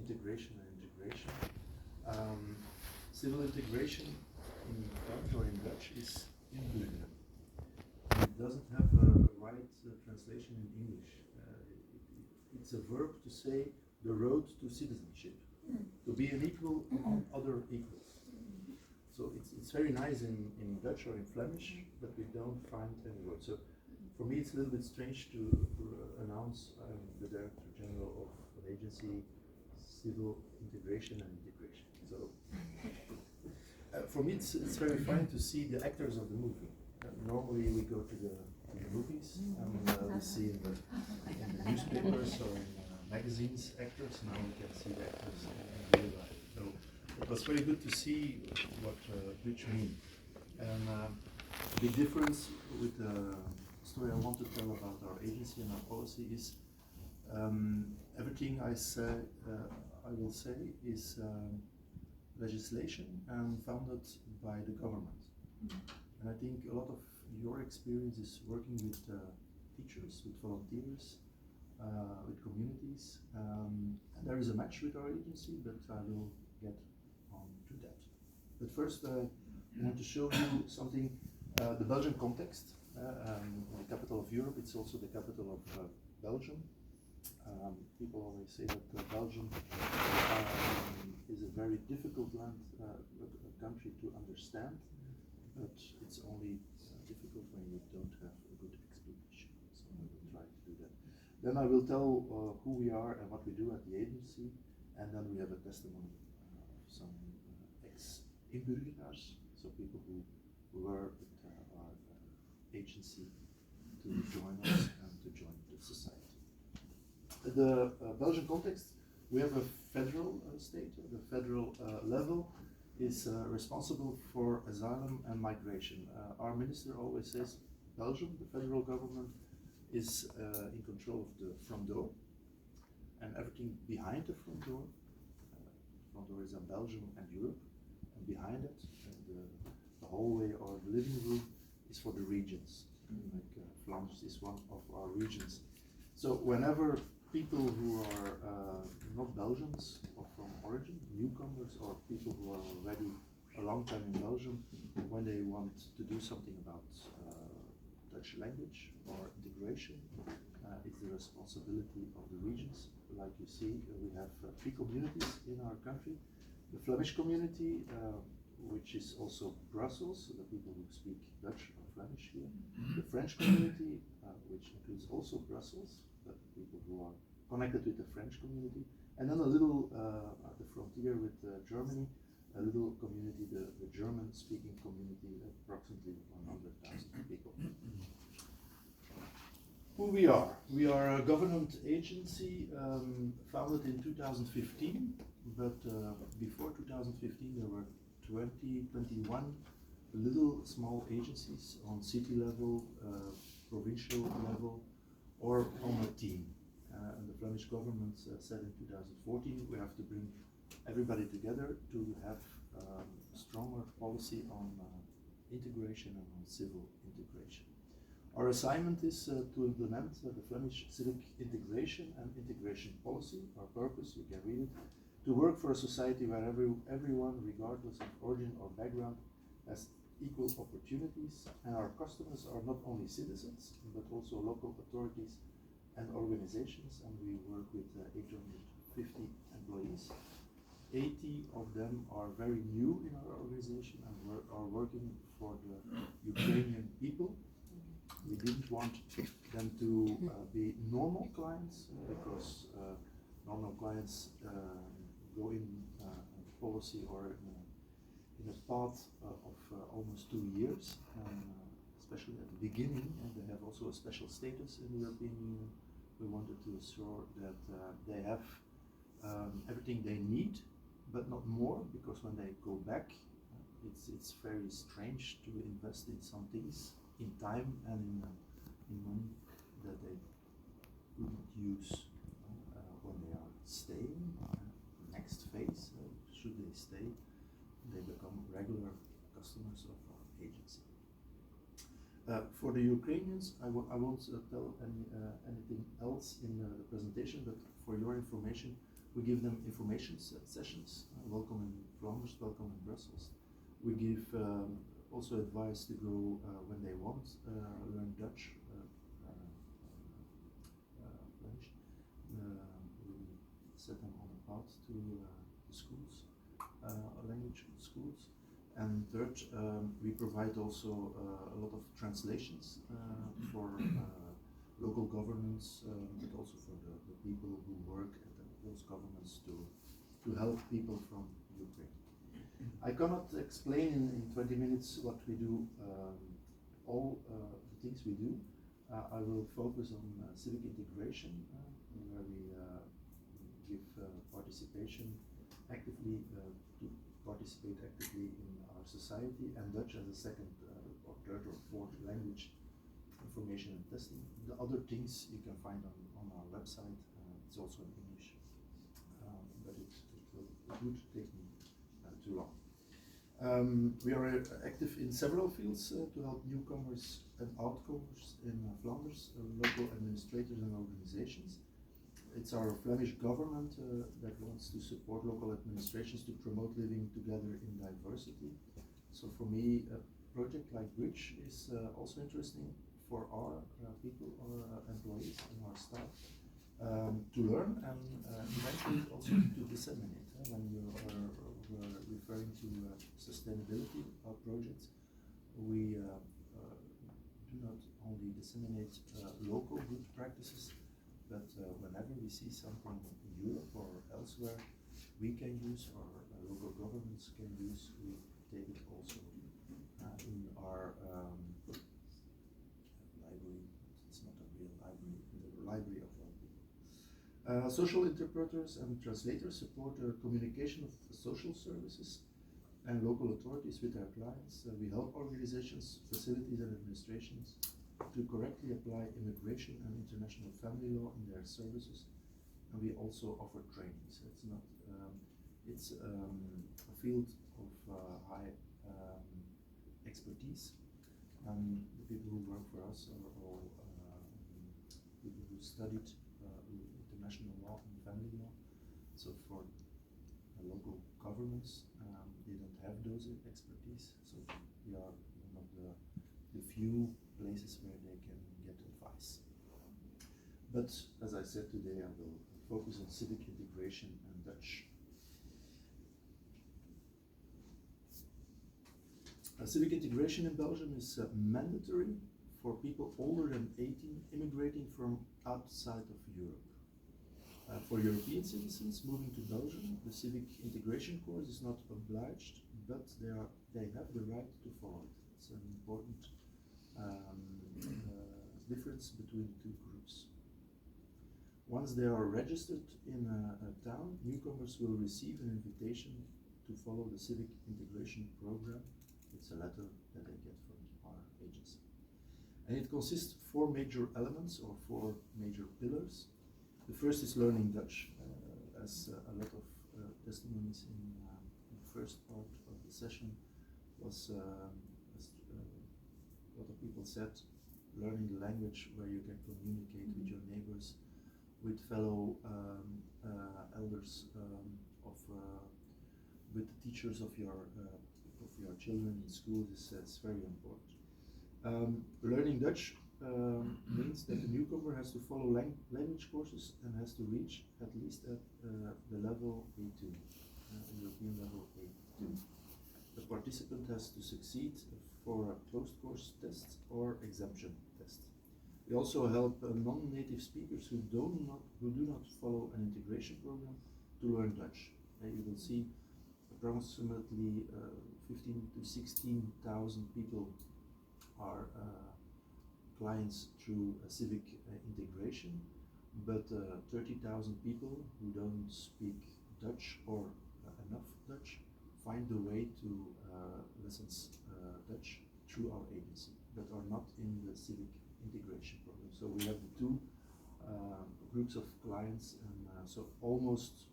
integration and integration. Civil integration in French or in Dutch is inburgeren. It doesn't have a right translation in English. It's a verb to say the road to citizenship, to be an equal among other equals. So it's very nice in Dutch or in Flemish, but we don't find any word. So for me it's a little bit strange to announce I'm the Director General of an agency, Civil Integration and Integration. So for me it's very fine to see the actors of the movie. Normally we go to the movies and we see in the newspapers or in magazines actors. Now we can see the actors in real life. So it was very good to see what Dutch mean. And the big difference with the story I want to tell about our agency and our policy is everything I will say is legislation and founded by the government. And I think a lot of your experience is working with teachers, with volunteers, with communities. And there is a match with our agency, but I will get on to that. But first, I want to show you something, the Belgian context. The capital of Europe, it's also the capital of Belgium. People always say that Belgium is a very difficult land, a country to understand, but it's only difficult when you don't have a good explanation. So I will try to do that. Then I will tell who we are and what we do at the agency, and then we have a testimony of some ex-inburgeraars, so people who were with our agency to join us and to join the society. The Belgian context, we have a federal state. The federal level is responsible for asylum and migration. Our minister always says Belgium, the federal government, is in control of the front door and everything behind the front door. Front door is in Belgium and Europe, and behind it, the hallway or the living room is for the regions. Like Flanders is one of our regions. So whenever people who are not Belgians or from origin, newcomers or people who are already a long time in Belgium, when they want to do something about Dutch language or integration, it's the responsibility of the regions. Like you see, we have 3 communities in our country. The Flemish community, which is also Brussels, so the people who speak Dutch or Flemish here. The French community, which includes also Brussels, the people who are connected with the French community, and then a little at the frontier with Germany, a little community, the German-speaking community, approximately 100,000 people. Who we are? We are a government agency founded in 2015, but before 2015 there were 21 little small agencies on city level, provincial level, or on a team. And the Flemish government said in 2014 we have to bring everybody together to have stronger policy on integration and on civil integration. Our assignment is to implement the Flemish civic integration and integration policy. Our purpose, you can read it, to work for a society where everyone, regardless of origin or background, has equal opportunities, and our customers are not only citizens, but also local authorities and organizations, and we work with 850 employees. 80 of them are very new in our organization and are working for the Ukrainian people. We didn't want them to be normal clients because normal clients go in policy or in a path of almost 2 years, especially at the beginning, and they have also a special status in the European Union. We wanted to ensure that they have everything they need, but not more, because when they go back, it's very strange to invest in some things, in time and in money that they couldn't use when they are staying. Next phase, should they stay, they become regular customers of our agency. For the Ukrainians, I won't tell anything else in the presentation, but for your information, We give them information sessions, welcome in Flanders, welcome in Brussels. We give also advice to go when they want, learn Dutch, Flemish. We set them on a path to the schools, language schools. And third, we provide also a lot of translations for local governments, but also for the people who work at those governments to help people from Ukraine. I cannot explain in 20 minutes what we do, all the things we do. I will focus on civic integration, where we give participation actively, to participate actively in our society, and Dutch as a second or third or fourth language, information and testing. The other things you can find on our website. It's also in English, but it would take me too long. We are active in several fields to help newcomers and outcomers in Flanders, local administrators and organizations. It's our Flemish government that wants to support local administrations to promote living together in diversity. So for me, a project like Bridge is also interesting for our people, our employees and our staff to learn and eventually also to disseminate. When we're referring to sustainability of projects, we do not only disseminate local good practices, but whenever we see something in Europe or elsewhere we can use or local governments can use, we take it also in our library. It's not a real library, the library of our people. Social interpreters and translators support the communication of social services and local authorities with our clients. We help organizations, facilities and administrations to correctly apply immigration and international family law in their services, and we also offer trainings. It's not, it's a field of high expertise, and the people who work for us are all people who studied international law and family law. So for local governments, they don't have those expertise, so we are one of the few places where they can get advice. But as I said today, I will focus on civic integration and Dutch. Civic integration in Belgium is mandatory for people older than 18 immigrating from outside of Europe. For European citizens moving to Belgium, the civic integration course is not obliged, but they have the right to follow it. It's an important difference between the two groups. Once they are registered in a town, newcomers will receive an invitation to follow the civic integration program. It's a letter that they get from our agency. And it consists of 4 major elements or 4 major pillars. The first is learning Dutch, as a lot of testimonies in the first part of the session was, as a lot of people said, learning the language where you can communicate with your neighbors, with fellow elders, with the teachers of your children in school is very important. Learning Dutch means that the newcomer has to follow language courses and has to reach at least at the level A2, European level A2. The participant has to succeed for a closed course test or exemption test. We also help non-native speakers who do not follow an integration program to learn Dutch. You will see approximately 15 to 16,000 people are clients through civic integration, but 30,000 people who don't speak Dutch or enough Dutch find the way to lessons Dutch through our agency, but are not in the civic integration program. So we have the 2 groups of clients, and so almost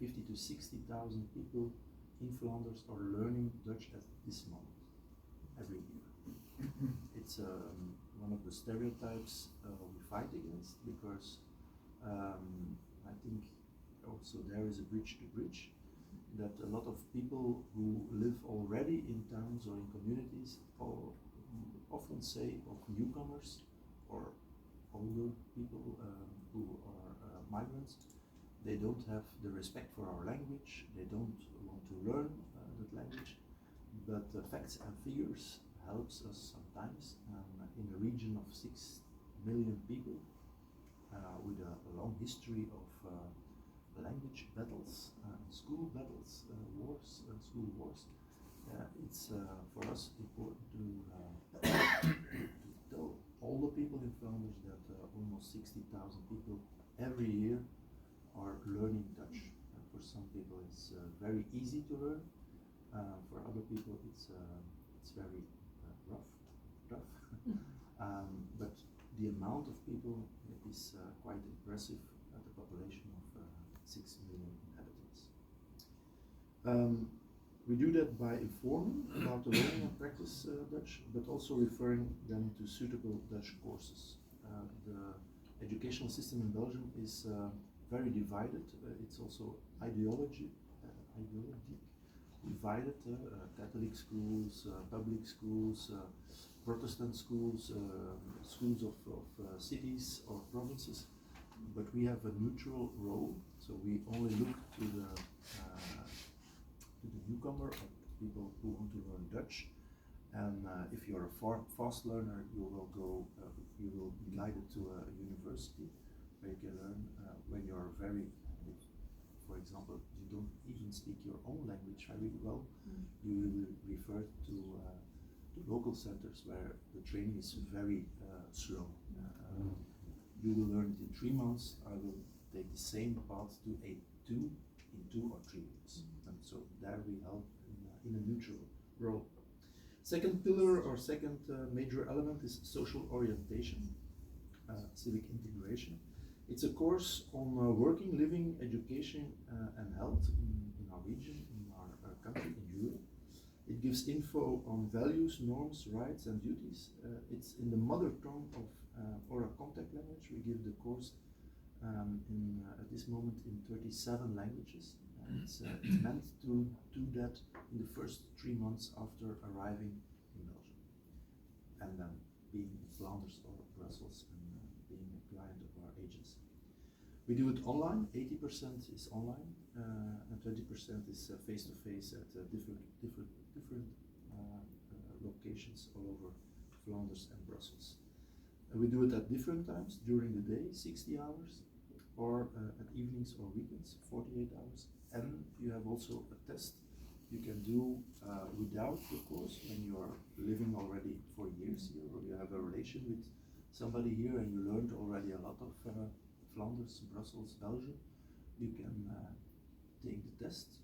50 to 60,000 people in Flanders are learning Dutch at this moment, every year. It's one of the stereotypes we fight against, because I think, also there is a bridge to bridge, that a lot of people who live already in towns or in communities often say of newcomers or older people who are migrants, they don't have the respect for our language, they don't want to learn that language, but facts and figures helps us sometimes. In a region of 6 million people with a long history of language battles, school battles, wars, school wars, it's for us important to tell all the people in Flanders that almost 60,000 people every year are learning Dutch. For some people it's very easy to learn, for other people it's very tough. But the amount of people is quite impressive at a population of 6 million inhabitants. We do that by informing about the learning and practice Dutch, but also referring them to suitable Dutch courses. The educational system in Belgium is very divided. It's also ideology divided. Catholic schools, public schools, Protestant schools, schools of cities or provinces. But we have a neutral role, so we only look to the newcomer or people who want to learn Dutch. And if you're a fast learner, you will be guided to a university where you can learn. When you're for example, you don't even speak your own language very well, you will be referred to local centers where the training is very slow. You will learn it in 3 months. I will take the same path to A2 in 2 or 3 weeks. And so there we help in a neutral role. Second pillar or second major element is social orientation, civic integration. It's a course on working, living, education and health in our region, in our country, in Europe. It gives info on values, norms, rights and duties. It's in the mother tongue of or a contact language. We give the course at this moment in 37 languages. It's meant to do that in the first 3 months after arriving in Belgium, and then being in Flanders or Brussels and being a client of our agency. We do it online. 80% is online, and 20% is face-to-face at different locations all over Flanders and Brussels. We do it at different times during the day, 60 hours, or at evenings or weekends, 48 hours. And you have also a test you can do without the course when you are living already for years here, or you have a relation with somebody here and you learned already a lot of Flanders, Brussels, Belgium. You can take the test.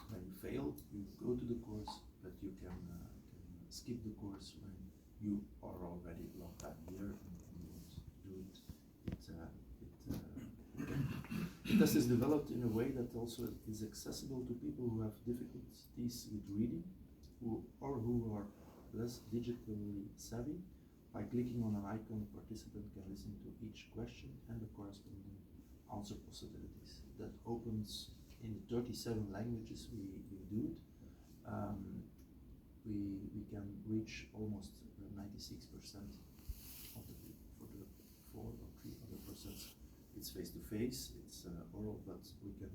When you fail, you go to the course, but you can skip the course when you are already a long time here and you won't do it. The test is developed in a way that also is accessible to people who have difficulties with reading, who are less digitally savvy. By clicking on an icon, the participant can listen to each question and the corresponding answer possibilities. That opens in the 37 languages we do it. We can reach almost 96% of the people. For the 4 or 3 other percent, it's face-to-face, it's oral, but we can.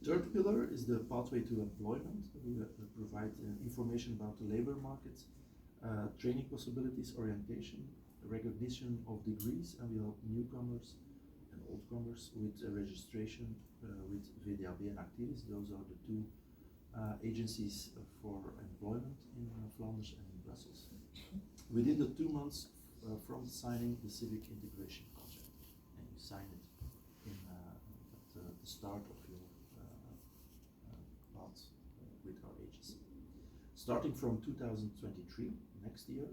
Third pillar is the pathway to employment. We provide information about the labor market, training possibilities, orientation, recognition of degrees, and we help newcomers and oldcomers with registration with VDAB and Activis. Those are the 2 agencies for employment in Flanders and in Brussels. Within the 2 months from signing the civic integration contract, and you sign it at the start of your path with our agency. Starting from 2023, next year,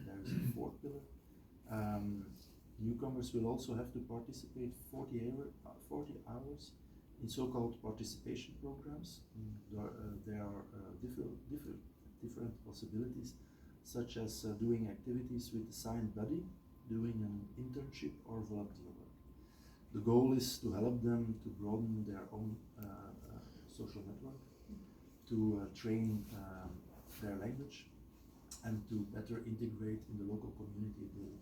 there is a 4th pillar. Newcomers will also have to participate 40 hours in so-called participation programs. There are different possibilities, such as doing activities with the assigned buddy, doing an internship or volunteer work. The goal is to help them to broaden their own social network, to train their language, and to better integrate in the local community they live in.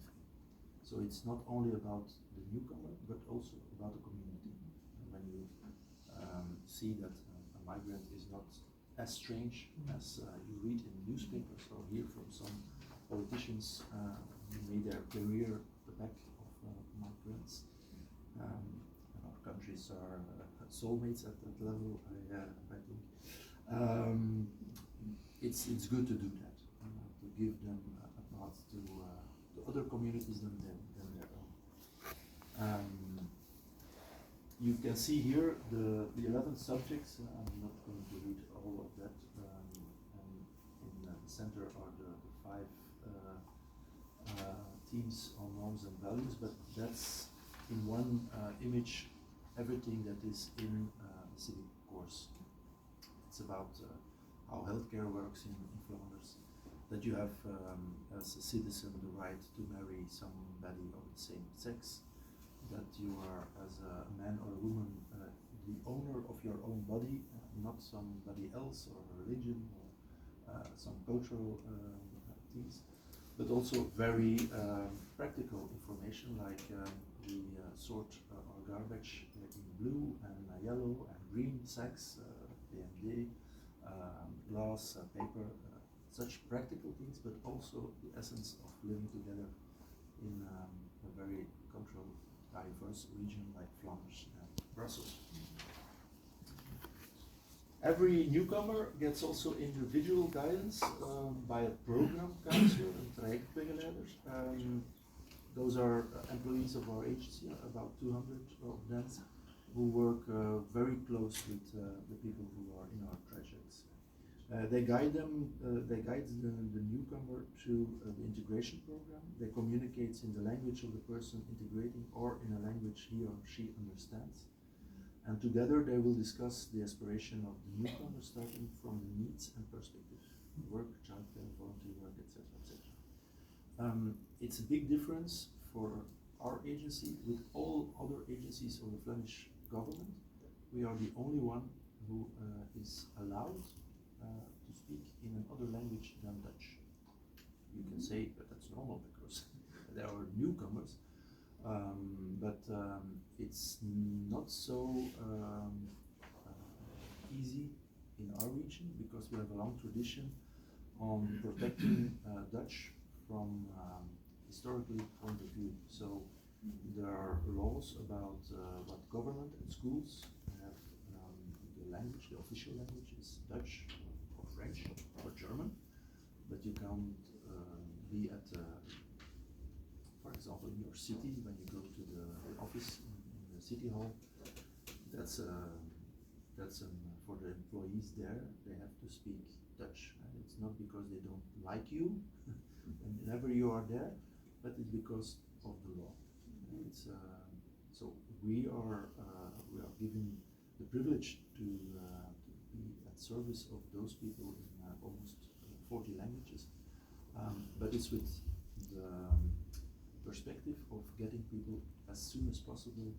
So it's not only about the newcomer, but also about the community. And when you see that a migrant is not as strange as you read in newspapers or hear from some politicians who made their career the back of migrants. And our countries are soulmates at that level, I think. It's good to do that, to give them a path to other communities than their own. You can see here the 11 subjects. I'm not going to read all of that. And in the center are the 5 themes on norms and values, but that's in one image everything that is in the civic course. It's about how healthcare works in Flanders, that you have as a citizen the right to marry somebody of the same sex, that you are as a man or a woman the owner of your own body, not somebody else or a religion or some cultural things, but also very practical information like we sort our garbage in blue and yellow and green sacks, PMD, glass, paper, such practical things, but also the essence of living together in a very cultural diverse region like Flemish and Brussels. Every newcomer gets also individual guidance by a program counselor and trajectbegeleiders. Those are employees of our agency, about 200 of them, who work very close with the people who are in our projects. They guide the newcomer through the integration program. They communicate in the language of the person integrating or in a language he or she understands. And together they will discuss the aspiration of the newcomer, starting from the needs and perspective, work, childcare, volunteer work, etc., etc. It's a big difference for our agency with all other agencies of the Flemish government. We are the only one who is allowed to speak in another language than Dutch. You can say that that's normal because there are newcomers, but it's not so easy in our region because we have a long tradition on protecting Dutch from historically point of view. So there are laws about what government and schools have. The language, the official language is Dutch or French or German, but you can't be at, for example, in your city when you go to the office in the city hall. That's for the employees there. They have to speak Dutch, and it's not because they don't like you whenever you are there, but it's because of the law. It's so we are given the privilege to be at service of those people in almost 40 languages, but it's with the perspective of getting people as soon as possible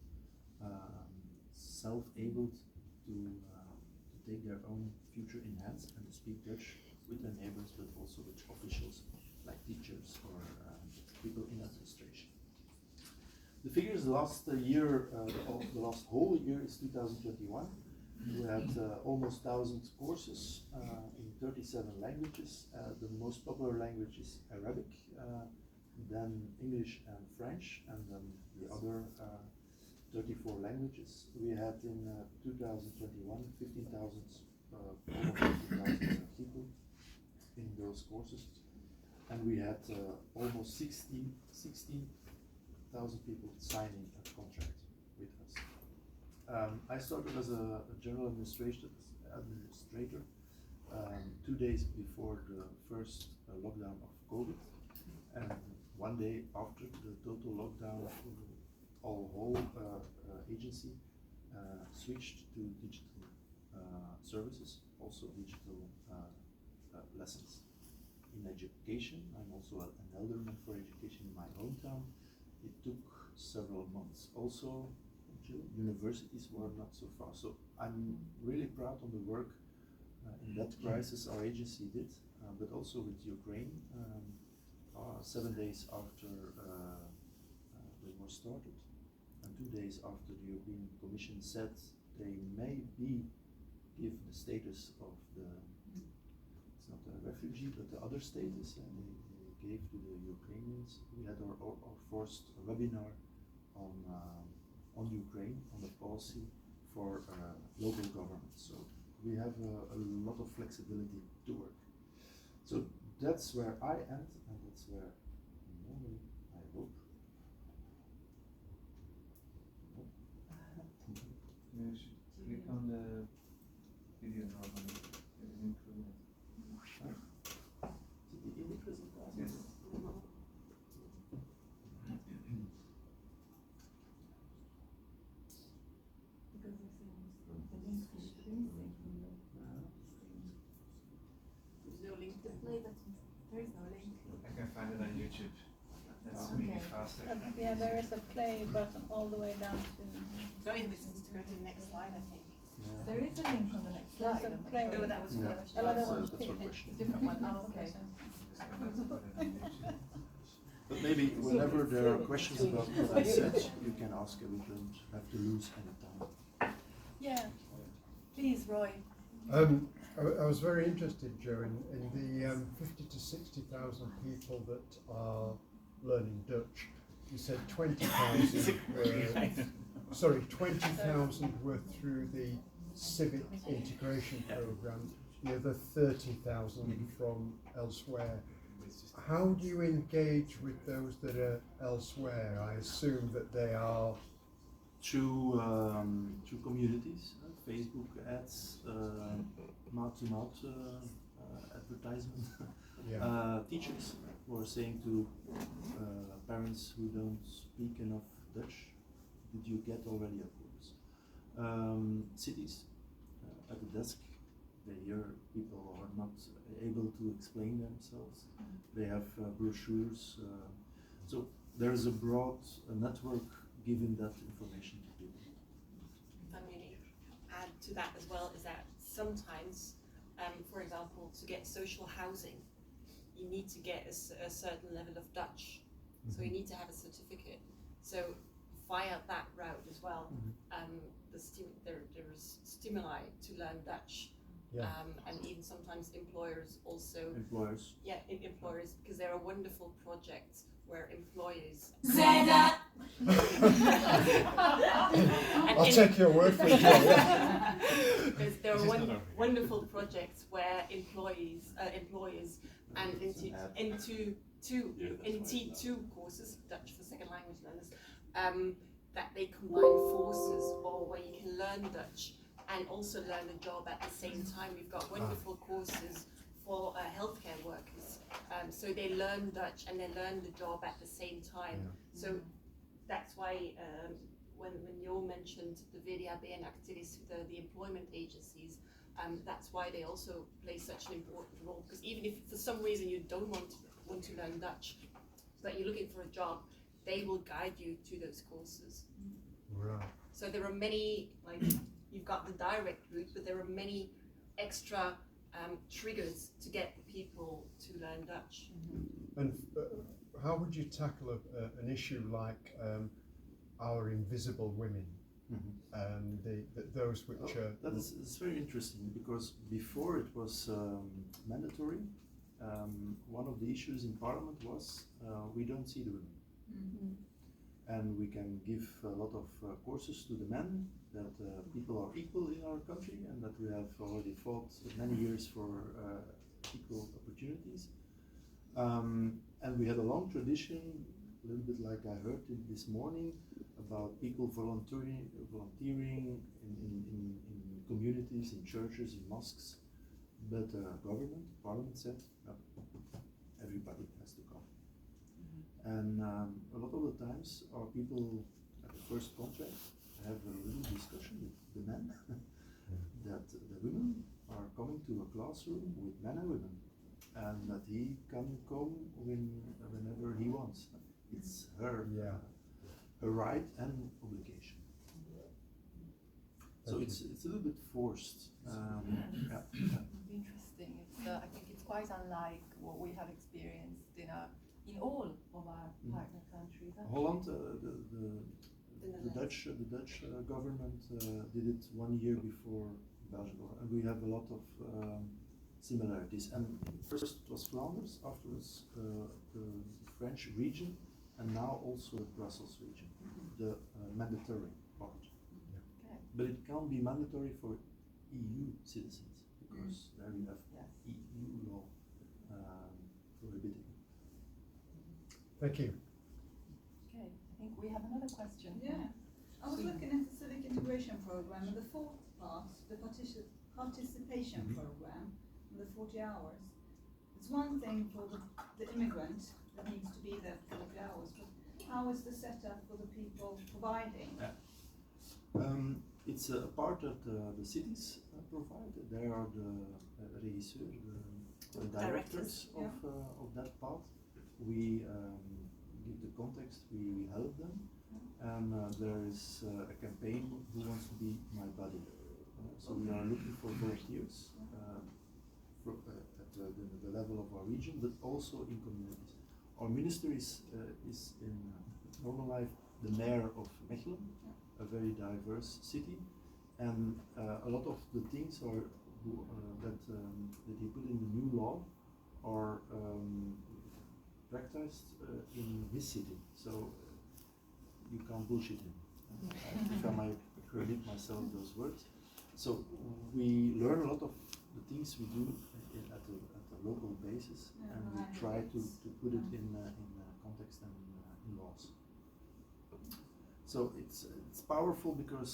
self-abled to take their own future in hands and to speak Dutch with their neighbors, but also with officials like teachers or people in administration. The figures last year, the last whole year is 2021. We had almost 1,000 courses in 37 languages. The most popular language is Arabic, then English and French, and then the other 34 languages. We had in 2021 almost 15,000 people in those courses, and we had almost 16,000 people signing a contract with us. I started as a general administrator 2 days before the first lockdown of COVID, and 1 day after the total lockdown, our whole agency switched to digital services, also digital lessons. In education, I'm also an elderman for education in my hometown. It took several months. Also, Universities were not so far. So I'm really proud of the work in that crisis our agency did, but also with Ukraine. 7 days after they were started, and 2 days after the European Commission said they maybe give the status of the, it's not a refugee, but the other status, and they gave to the Ukrainians. We had our first webinar on Ukraine, on the policy for local government. So we have a lot of flexibility to work. So that's where I end, and that's where normally I hope. You should click on the video normally. It is included. Is it in the presentation? Yes. There's no link to play button. There is no link. I can find it on YouTube. That's really faster. Yeah, there is a play button all the way down to. Sorry, this is to go to the next slide, I think. Yeah. There is a link on the next There's slide. a play. Oh, that was Yeah. first. That's our question. Different one. Oh, okay. But maybe whenever there are questions about what I said, you can ask, and we don't have to lose any time. Yeah. Please, Roy. I was very interested, Joe, in the 50 to 60,000 people that are learning Dutch. You said 20,000 were, 20,000 were through the civic integration program, the other 30,000 from elsewhere. How do you engage with those that are elsewhere? I assume that they are Through communities, Facebook ads, mouth-to-mouth advertisement. Teachers who are saying to parents who don't speak enough Dutch, did you get already a course? Cities, at the desk, they hear people are not able to explain themselves. They have brochures. So there's a broad network giving that information to people. If I may add to that as well, is that sometimes, for example, to get social housing, you need to get a certain level of Dutch. So you need to have a certificate. So via that route as well, there is stimuli to learn Dutch. And even sometimes employers also. Employers. Yeah, employers, because there are wonderful projects where employers. I'll take your word for it. Because there are wonderful projects where employers and into T2 courses, Dutch for second language learners, that they combine forces, or where you can learn Dutch and also learn a job at the same time. We've got wonderful courses for healthcare workers, so they learn Dutch and they learn the job at the same time. So that's why when you mentioned the VDAB and Activis, the employment agencies, that's why they also play such an important role. Because even if for some reason you don't want to learn Dutch, but you're looking for a job, they will guide you to those courses. Right. So there are many, like you've got the direct route, but there are many extra triggers to get people to learn Dutch. And how would you tackle an issue like our invisible women? Those which are... It's very interesting, because before it was mandatory, one of the issues in Parliament was we don't see the women. And we can give a lot of courses to the men, that people are equal in our country, and that we have already fought many years for equal opportunities. And we had a long tradition, a little bit like I heard it this morning, about people volunteering in communities, in churches, in mosques. But government, Parliament said, no, everybody has to come. And a lot of the times our people at the first contract have a little discussion with the men that the women are coming to a classroom with men and women, and that he can come whenever he wants. It's her right and obligation. So it's a little bit forced. Yeah. Interesting. It's, I think it's quite unlike what we have experienced in all of our partner countries. Holland, the Dutch government did it 1 year before Belgium, and we have a lot of similarities. And first it was Flanders, afterwards the French region, and now also the Brussels region, the mandatory part. Okay. But it can't be mandatory for EU citizens, because there you have EU law prohibiting. Thank you. Okay, I think we have another question. Yeah, I was looking at the civic integration program and the fourth part, the participation program, and the 40 hours. It's one thing for the immigrant that needs to be there for 40 hours, but how is the setup for the people providing? It's a part that the cities provide. They are the regisseurs, the directors of that part. We give the context, we help them, and there is a campaign, Who Wants to Be My Buddy? So we are looking for volunteers at the level of our region, but also in communities. Our minister is in normal life the mayor of Mechelen, a very diverse city, and a lot of the things that he put in the new law are practiced in his city, so you can't bullshit him. If I might credit myself those words. So we learn a lot of the things we do at a local basis, and we try to put it in context and in laws. So it's powerful because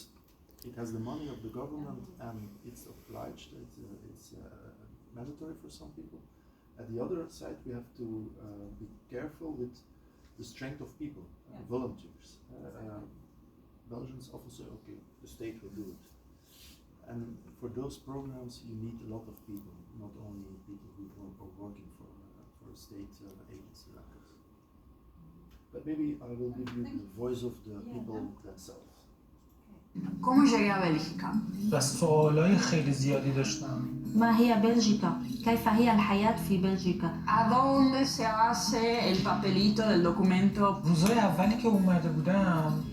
it has the money of the government, and it's obliged. It's mandatory for some people. At the other side, we have to be careful with the strength of people, volunteers. Belgians often say, okay, the state will do it. And for those programs, you need a lot of people, not only people who are working for a state agency like us. But maybe I will give you the voice of the people themselves. ¿Cómo llegué a Bélgica? و سوالای خیلی زیادی داشتم. ما هي بلجيكا؟ كيف هي الحياة في بلجيكا؟ ¿A dónde se hace el papelito del documento? روزای اولی که اومده بودم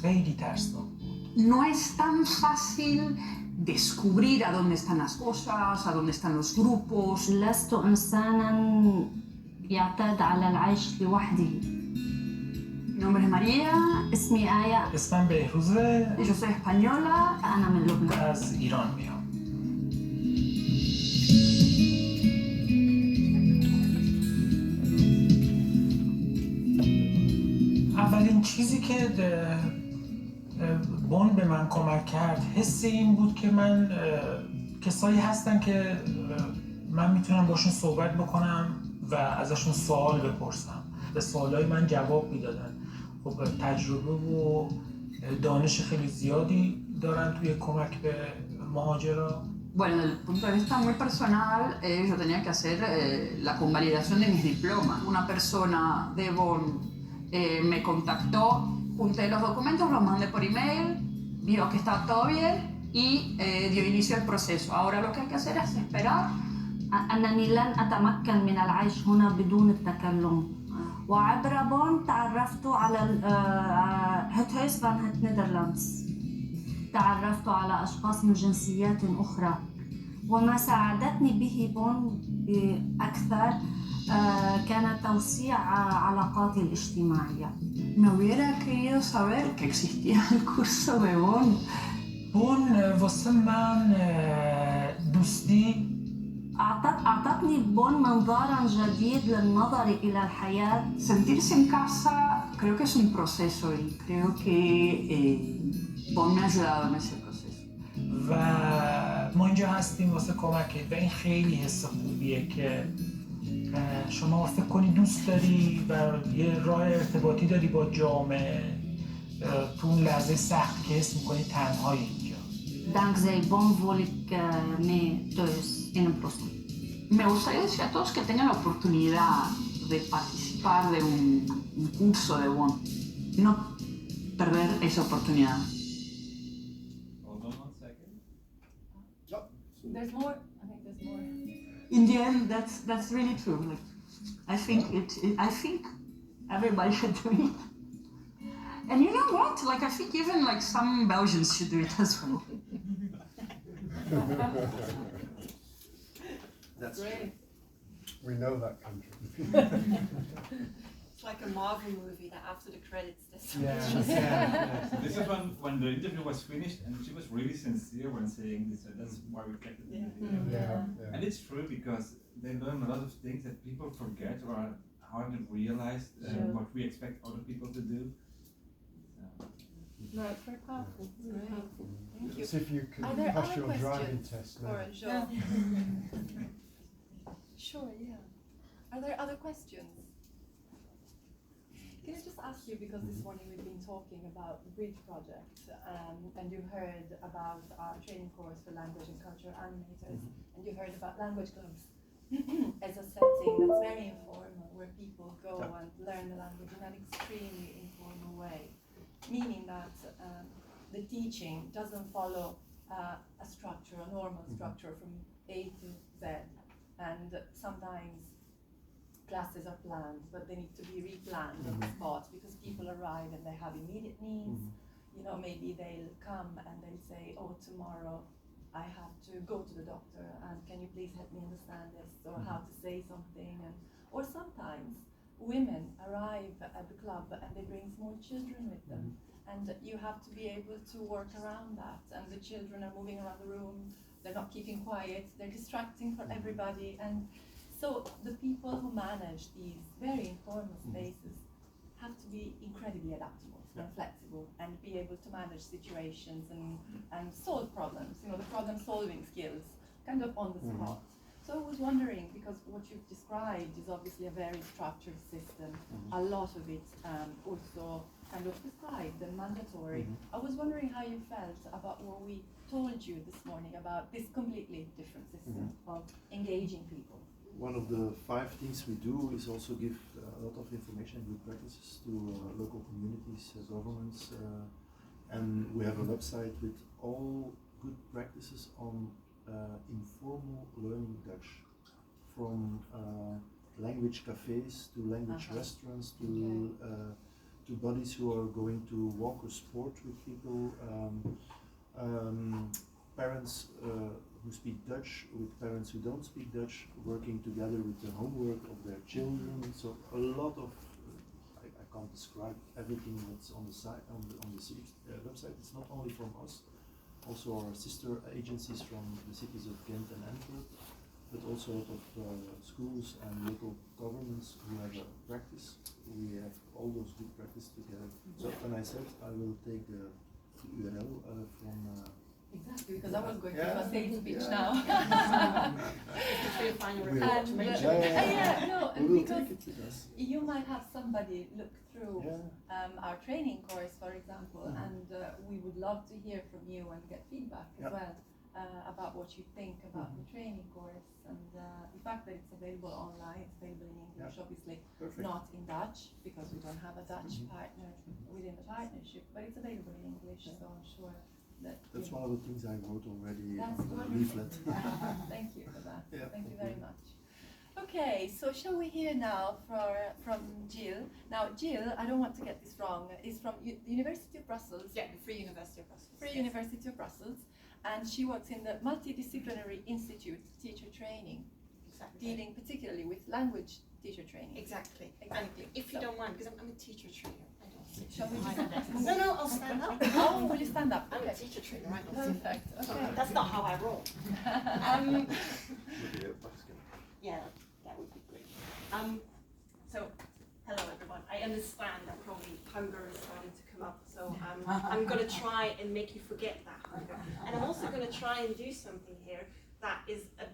خیلی ترسناک بود. No es tan fácil descubrir a dónde están las cosas, a dónde están los grupos. لست إنسانا يعتاد على العيش لوحده. Mi nombre es María. اسمي آية. اسمم بهروزه. Yo soy española. أنا من لبنان. از ایران میام. اولین چیزی که بون به من کمک کرد حس این بود که من کسایی هستن که من میتونم باشون صحبت بکنم و ازشون سوال بپرسم. به سوالای من جواب میدادن. خب تجربه و دانش خیلی زیادی دارن توی کمک به مهاجرا. Bueno, desde el punto de vista muy personal, yo tenía que hacer la convalidación de mis diplomas. Una persona de Bonn me contactó, junté los documentos, los mandé por email, vio que estaba todo bien y dio inicio al proceso. Ahora lo que hay que hacer es esperar. أنني لن أتمكن من العيش هنا بدون التكلم. وعبر بون تعرفت على هتهيس فان هت نيدرلاندز. تعرفت على أشخاص من جنسيات أخرى، وما ساعدتني به بون أكثر كان توسيع علاقاتي الاجتماعية. Me hubiera querido saber que existía el curso de Bonn. بون واسه من دوستی أعطتني بون منظارا جديد للنظر إلى الحياة. Sentirse en casa creo que es un proceso y creo que Bonn me ha ayudado en ese proceso. و ما اینجا هستیم واسه کمکت و این خیلی حس خوبیه که شما فکر کنی دوست داری و یه راه ارتباطی داری با جامعه تو اون لحظه سخت که حس میکنی تنهایی اینجا. Dankzij Bonn voel ik me thuis in een proces. Me gustaría decir a todos que tengan la oportunidad de participar de un curso de Bonn. No perder esa oportunidad. Although There's more. I think there's more. In the end, that's really true. Like, I think everybody should do it. And you know what? Like, I think even like some Belgians should do it as well. That's Great. We know that country. It's like a Marvel movie that after the credits there's This is when the interview was finished, and she was really sincere when saying this. That's why we kept it in the video. And it's true because they learn a lot of things that people forget or are hard to realize what we expect other people to do. No, it's very powerful. Very powerful. Thank you. So if you can Are there pass other your driving questions test for now. Jean? Sure, yeah. Are there other questions? Can I just ask you, because this morning we've been talking about the Bridge project, and you heard about our training course for language and culture animators, and you heard about language clubs as a setting that's very informal, where people go and learn the language in an extremely informal way, meaning that the teaching doesn't follow a structure, a normal structure from A to Z, and sometimes classes are planned, but they need to be replanned on the spot because people arrive and they have immediate needs. You know, maybe they'll come and they'll say, oh, tomorrow I have to go to the doctor, and can you please help me understand this, or how to say something. And or sometimes women arrive at the club and they bring small children with them, and you have to be able to work around that. And the children are moving around the room, they're not keeping quiet, they're distracting for everybody. And so the people who manage these very informal spaces have to be incredibly adaptable and flexible, and be able to manage situations and solve problems, you know, the problem solving skills kind of on the spot. So I was wondering, because what you've described is obviously a very structured system, a lot of it also kind of prescribed and mandatory. I was wondering how you felt about what we told you this morning about this completely different system of engaging people. One of the 5 things we do is also give a lot of information and good practices to local communities, governments, and we have a website with all good practices on informal learning Dutch, from language cafes to language restaurants to bodies who are going to walk or sport with people, parents who speak Dutch with parents who don't speak Dutch, working together with the homework of their children. So a lot of I can't describe everything that's on the site on the website. It's not only from us, also our sister agencies from the cities of Ghent and Antwerp, but also a lot of schools and local governments who have a practice. We have all those good practices together. So when I said I will take the URL from exactly, because I was going to do a sales pitch now. We will take it with us. You might have somebody look through our training course, for example, and we would love to hear from you and get feedback as well about what you think about the training course, and the fact that it's available online, it's available in English, obviously not in Dutch, because we don't have a Dutch partner within the partnership, but it's available in English, so I'm sure that's one of the things I wrote already on the leaflet. Thank you for that. Thank you very much. Okay, so shall we hear now from Jill? Now, Jill, I don't want to get this wrong, is from the University of Brussels. Yeah, the Free University of Brussels. Free University of Brussels, and she works in the Multidisciplinary Institute Teacher Training, dealing particularly with language teacher training. Exactly. And if you don't mind, because I'm a teacher trainer. Shall we No, I'll stand up. Oh, will you stand up? I'm a teacher trainer, right? Perfect. Okay. That's not how I roll. Yeah, that would be great. So, hello everyone. I understand that probably hunger is starting to come up, so I'm going to try and make you forget that hunger. And I'm also going to try and do something here that is a